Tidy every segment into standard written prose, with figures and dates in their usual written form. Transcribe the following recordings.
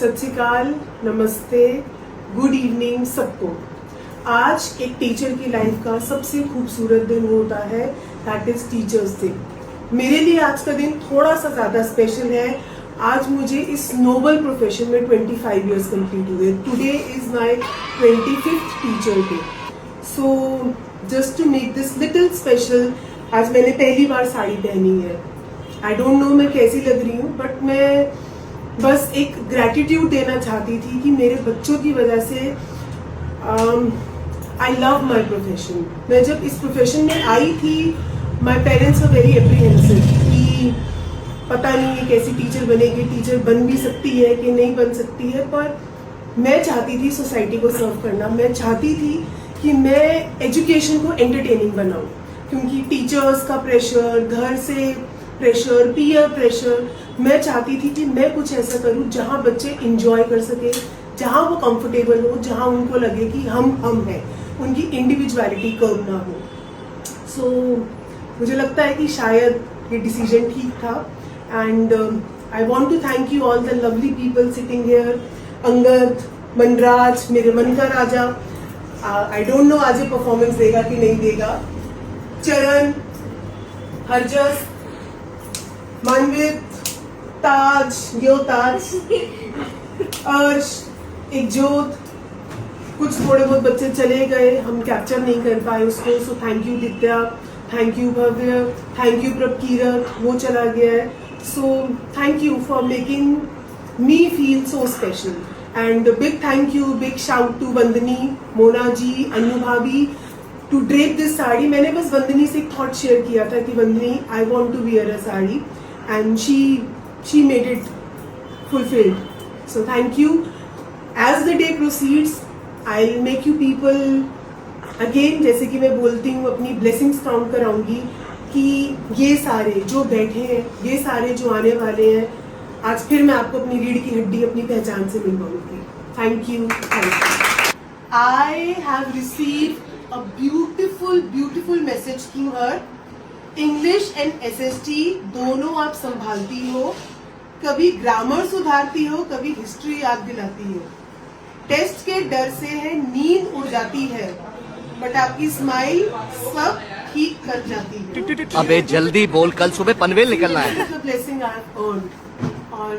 सत श्री अकाल, नमस्ते, गुड इवनिंग सबको। आज एक टीचर की लाइफ का सबसे खूबसूरत दिन होता है, दैट इज टीचर्स डे। मेरे लिए आज का दिन थोड़ा सा ज़्यादा स्पेशल है। आज मुझे इस नोबल प्रोफेशन में 25 इयर्स कंप्लीट हुए। Today is my 25th teacher day. So just to make this little special, आज मैंने पहली बार साड़ी पहनी है। आई डोंट नो मैं कैसी लग रही हूँ, बट मैं बस एक ग्रैटिट्यूड देना चाहती थी कि मेरे बच्चों की वजह से आई लव माई प्रोफेशन। मैं जब इस प्रोफेशन में आई थी, my parents were very apprehensive कि पता नहीं है कैसी टीचर बनेगी, टीचर बन भी सकती है कि नहीं बन सकती है। पर मैं चाहती थी सोसाइटी को सर्व करना। मैं चाहती थी कि मैं एजुकेशन को एंटरटेनिंग बनाऊं, क्योंकि टीचर्स का प्रेशर, घर से प्रेशर, पीयर प्रेशर, मैं चाहती थी कि मैं कुछ ऐसा करूं जहां बच्चे इंजॉय कर सके, जहां वो कंफर्टेबल हो, जहां उनको लगे कि हम हैं, उनकी इंडिविजुअलिटी कम ना हो। सो मुझे लगता है कि शायद ये डिसीजन ठीक था। And I want to thank you all the lovely people sitting here. Angad, Manraj, मेरे मन का राजा, आई डोंट नो आज ये परफॉर्मेंस देगा कि नहीं देगा। चरण, हरजस, मानवित, ताज, योताज, अर्श, एक जोत, कुछ थोड़े बहुत बच्चे चले गए, हम कैप्चर नहीं कर पाए उसको। So thank you Ditya, thank you Bhavya, thank you Prabhkirat, वो चला गया है। So thank you for making me feel so special. And big thank you, big shout to Vandani, Mona ji, Anu भाभी टू ड्रेप दिस साड़ी। मैंने बस वंदनी से एक थॉट शेयर किया था कि Vandani, I want to wear a sari, and she made it fulfilled. So thank you. As the day proceeds, I'll make you people again, जैसे कि मैं बोलती हूँ, अपनी blessings काउंट कराऊंगी कि ये सारे जो बैठे हैं, ये सारे जो आने वाले हैं, आज फिर मैं आपको अपनी रीढ़ की हड्डी, अपनी पहचान से मिलवाऊंगी। Thank you. I have received a beautiful message through her. English and SST दोनों आप संभालती हो, कभी ग्रामर सुधारती हो, कभी हिस्ट्री याद दिलाती हो। टेस्ट के डर से है नींद उड़ जाती है, बट आपकी स्माइल सब ठीक कर जाती है। अबे जल्दी बोल, कल सुबह पनवेल निकलना है। Blessing I have earned. और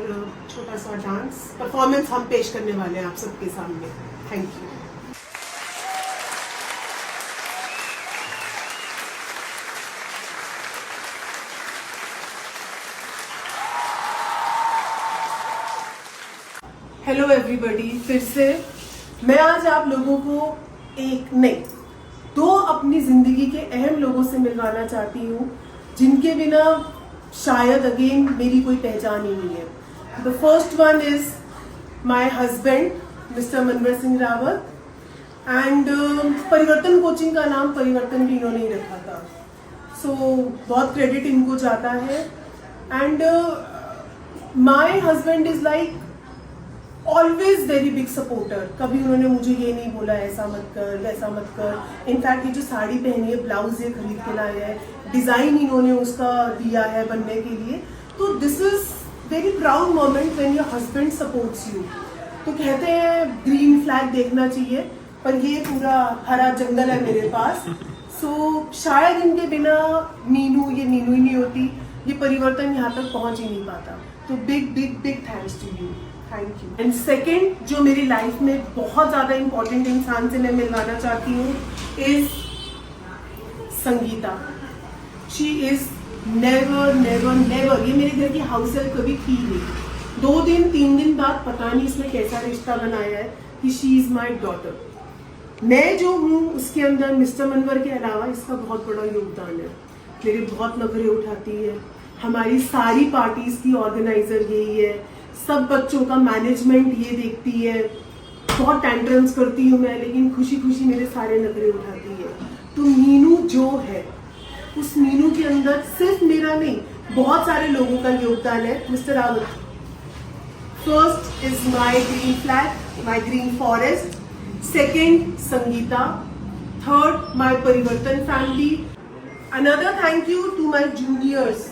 छोटा सा डांस परफॉर्मेंस हम पेश करने वाले हैं आप सबके सामने। Thank you. हेलो एवरीबॉडी, फिर से मैं आज आप लोगों को एक नहीं, दो अपनी जिंदगी के अहम लोगों से मिलवाना चाहती हूँ, जिनके बिना शायद अगेन मेरी कोई पहचान ही नहीं है। The first one is my husband mister Manwar Singh Rawat. And परिवर्तन कोचिंग का नाम परिवर्तन भी इन्होंने ही रखा था। सो बहुत क्रेडिट इनको जाता है। And my husband is like always very big supporter. कभी उन्होंने मुझे ये नहीं बोला ऐसा मत कर, वैसा मत कर। इनफैक्ट ये जो साड़ी पहनी है, ब्लाउज ये खरीद के लाया है, डिजाइन इन्होंने उसका दिया है बनने के लिए। तो this is very proud moment when your husband supports you. तो कहते हैं ग्रीन फ्लैग देखना चाहिए, पर ये पूरा हरा जंगल है मेरे पास। सो शायद इनके बिना मीनू ये मीनू ही नहीं होती, ये परिवर्तन यहाँ तक पहुंच ही नहीं पाता। तो big big big thanks to you, thank you. And second जो मेरी लाइफ में बहुत ज्यादा इंपॉर्टेंट इंसान से मैं मिलवाना चाहती हूँ is Sangeeta. She is never never never, ये मेरे घर की हाउस हेल्प कभी थी नहीं। 2 दिन 3 दिन बाद पता नहीं इसमें कैसा रिश्ता बनाया है कि शी इज माई डॉटर। मैं जो हूँ उसके अंदर मिस्टर मनवर के अलावा इसका बहुत बड़ा योगदान है। मेरे बहुत नखरे उठाती है, हमारी सारी पार्टीज की ऑर्गेनाइजर यही है, सब बच्चों का मैनेजमेंट ये देखती है। बहुत टेंट्रम्स करती हूँ मैं, लेकिन खुशी खुशी मेरे सारे नखरे उठाती है। तो मीनू जो है, उस मीनू के अंदर सिर्फ मेरा नहीं, बहुत सारे लोगों का योगदान है। Mister Rawat, first is my green flag, my green forest. Second Sangeeta. Third my Parivartan family. Another thank you to my juniors,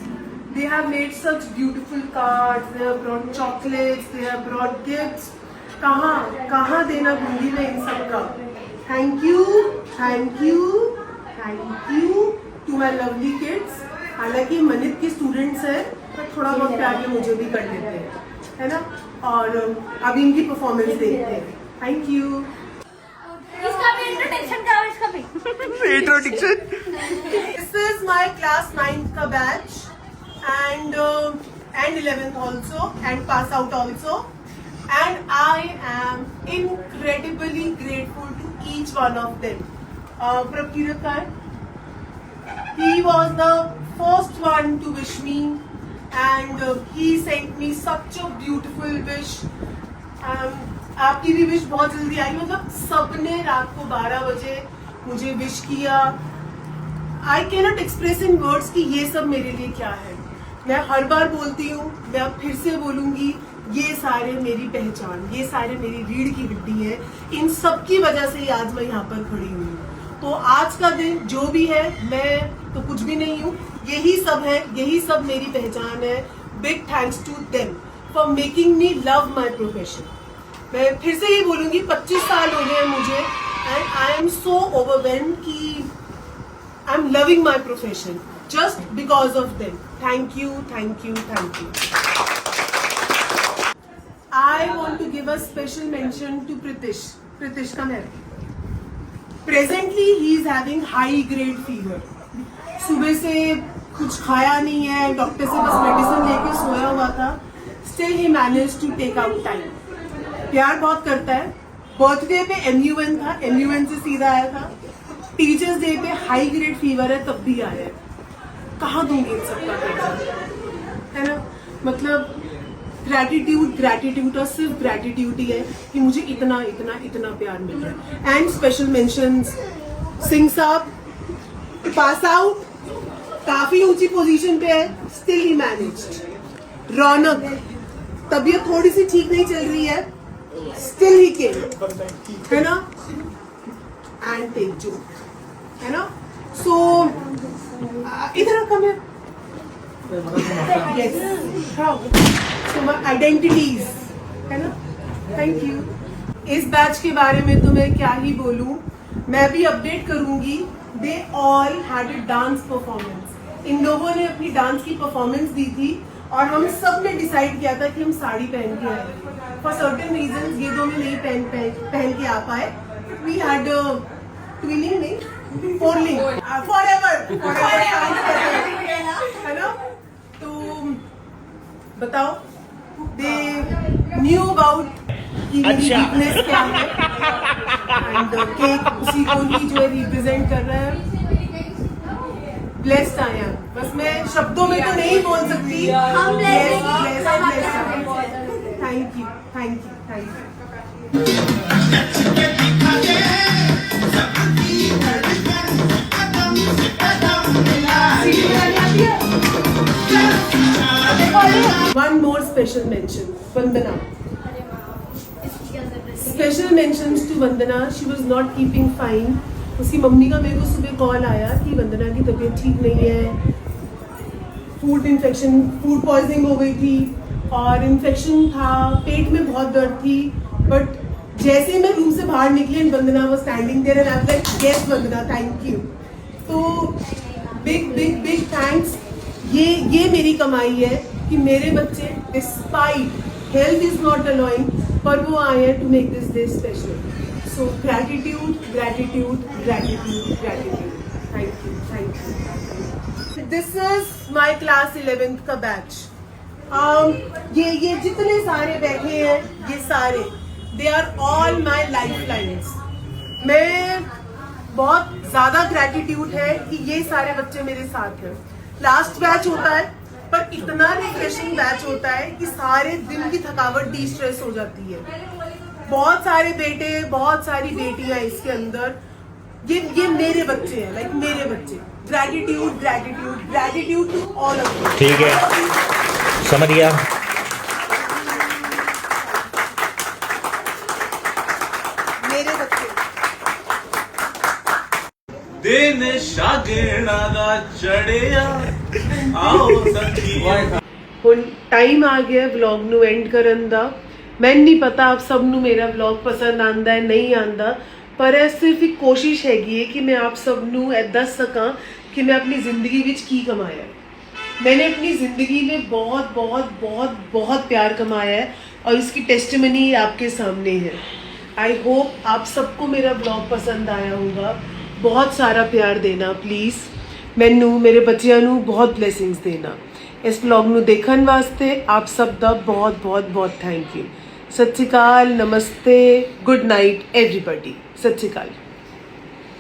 They have made such beautiful cards. They have brought chocolates. They have brought gifts. कहाँ देना भूली मैं इन सब का. Thank you to my lovely kids. हालांकि मनित के students हैं, पर थोड़ा बहुत प्यार में मुझे भी कर देते हैं, है ना. और अभी इनकी परफॉर्मेंस देखते हैं. Thank you. इसका भी इंट्रोडक्शन का इसका भी introduction. This is my class 9th का batch and 11th also and pass out also, and I am incredibly grateful to each one of them. Prabkirat, he was the first one to wish me and he sent me such a beautiful wish. आपकी भी wish बहुत जल्दी आई. मतलब सबने रात को 12 बजे मुझे विश किया. I cannot express in words कि ये सब मेरे लिए क्या है. मैं हर बार बोलती हूँ, मैं अब फिर से बोलूंगी, ये सारे मेरी पहचान, ये सारे मेरी रीढ़ की हड्डी है. इन सब की वजह से ही आज मैं यहाँ पर खड़ी हुई हूँ. तो आज का दिन जो भी है, मैं तो कुछ भी नहीं हूँ. यही सब है, यही सब मेरी पहचान है. Big thanks to them for making me love my profession. मैं फिर से ही बोलूंगी, 25 साल हो गए मुझे and I am so overwhelmed कि I am loving my profession just because of them. Thank you. I want to give a special mention to Pritish. Pritish, come here. Presently, he is having high grade fever. सुबह से कुछ खाया नहीं है, doctor से बस medicine लेके सोया हुआ था. Still he managed to take out time. प्यार बहुत करता है. बर्थडे पे MUN था, MUN से सीधा आया था. टीचर्स डे पे हाई ग्रेड फीवर है, तब भी आया है. कहाँ दूंगी इन सबका पैसा, है ना. मतलब ग्रैटिट्यूड और सिर्फ ग्रैटिट्यूड ही है कि मुझे इतना प्यार मिल रहा है. एंड स्पेशल मेंशंस सिंह साहब, पास आउट, काफी ऊंची पोजीशन पे है, स्टिल ही मैनेज्ड. रौनक, तबीयत थोड़ी सी ठीक नहीं चल रही है, स्टिल ही केम, है ना. एंड तेजू, है ना. सो इधर कम है. Yes. So my identities, है ना. Thank you. इस बैच के बारे में तो मैं क्या ही बोलूं, मैं भी अपडेट करूंगी. They all had a dance performance. इन लोगों ने अपनी डांस की परफॉर्मेंस दी थी और हम सब ने डिसाइड किया था कि हम साड़ी पहन के आए. फॉर सर्टेन रीजंस ये दोनों नहीं पहन के आ पाए. We had ट्विनिंग नहीं, फोरलिंग, फॉरएवर, है ना. तो बताओ, दे न्यू अबाउट कि मेरी वीकनेस क्या है. एंड केक उसी को ही जो है रिप्रेजेंट कर रहा है. Blessed I am. बस मैं शब्दों में तो नहीं बोल सकती. Thank you. One more special mention, Vandana. Special mentions to Vandana. She was not keeping fine. उसकी मम्मी का मेरे को सुबह कॉल आया कि वंदना की तबीयत ठीक नहीं है. फूड पॉइजनिंग हो गई थी और इन्फेक्शन था, पेट में बहुत दर्द थी. बट जैसे मैं रूम से बाहर निकली and Vandana was standing there and I was like, yes Vandana, thank you. तो बिग थैंक्स. ये मेरी कमाई है कि मेरे बच्चे despite health is not allowing, पर वो आए हैं to make this day special. So gratitude. Thank you. This is my class 11th का बैच. ये जितने सारे बैठे हैं, ये सारे they are all my life lines. मैं बहुत ज्यादा ग्रैटिट्यूड है कि ये सारे बच्चे मेरे साथ हैं. लास्ट बैच होता है पर इतना रिफ्रेशिंग बैच होता है कि सारे दिन की थकावट डी स्ट्रेस हो जाती है. बहुत सारे बेटे, बहुत सारी बेटियां इसके अंदर. ये मेरे बच्चे हैं, लाइक मेरे बच्चे. Gratitude to all of you. ठीक है, समझ गया. मेरे बच्चे. दिन शागणा दा चढ़िया ਹੁਣ ਟਾਈਮ ਆ ਗਿਆ ਵਲੌਗ ਨੂੰ ਐਂਡ ਕਰਨ ਦਾ। ਮੈਨੂੰ ਨਹੀਂ ਪਤਾ ਆਪ ਸਭ ਨੂੰ ਮੇਰਾ ਵਲੌਗ ਪਸੰਦ ਆਂਦਾ ਹੈ ਨਹੀਂ ਆਂਦਾ, ਪਰ ਇਹ ਸਿਰਫ ਇੱਕ ਕੋਸ਼ਿਸ਼ ਹੈਗੀ ਹੈ कि मैं आप सब ਨੂੰ ਇਹ ਦੱਸ ਸਕਾਂ कि मैं अपनी ज़िंदगी ਵਿੱਚ ਕੀ ਕਮਾਇਆ है। मैंने अपनी ज़िंदगी में बहुत बहुत बहुत बहुत प्यार कमाया है और इसकी टेस्टिमनी आपके सामने है। आई होप आप सबको मेरा ब्लॉग पसंद आया होगा। बहुत सारा प्यार देना प्लीज़, मैनू मेरे बच्चों ਨੂੰ बहुत ब्लैसिंग्स देना। इस ब्लॉग ਨੂੰ देखने वास्ते आप सब ਦਾ बहुत बहुत बहुत थैंक यू। सत श्री अकाल, नमस्ते, गुड नाइट एवरीबॉडी। सत श्री अकाल।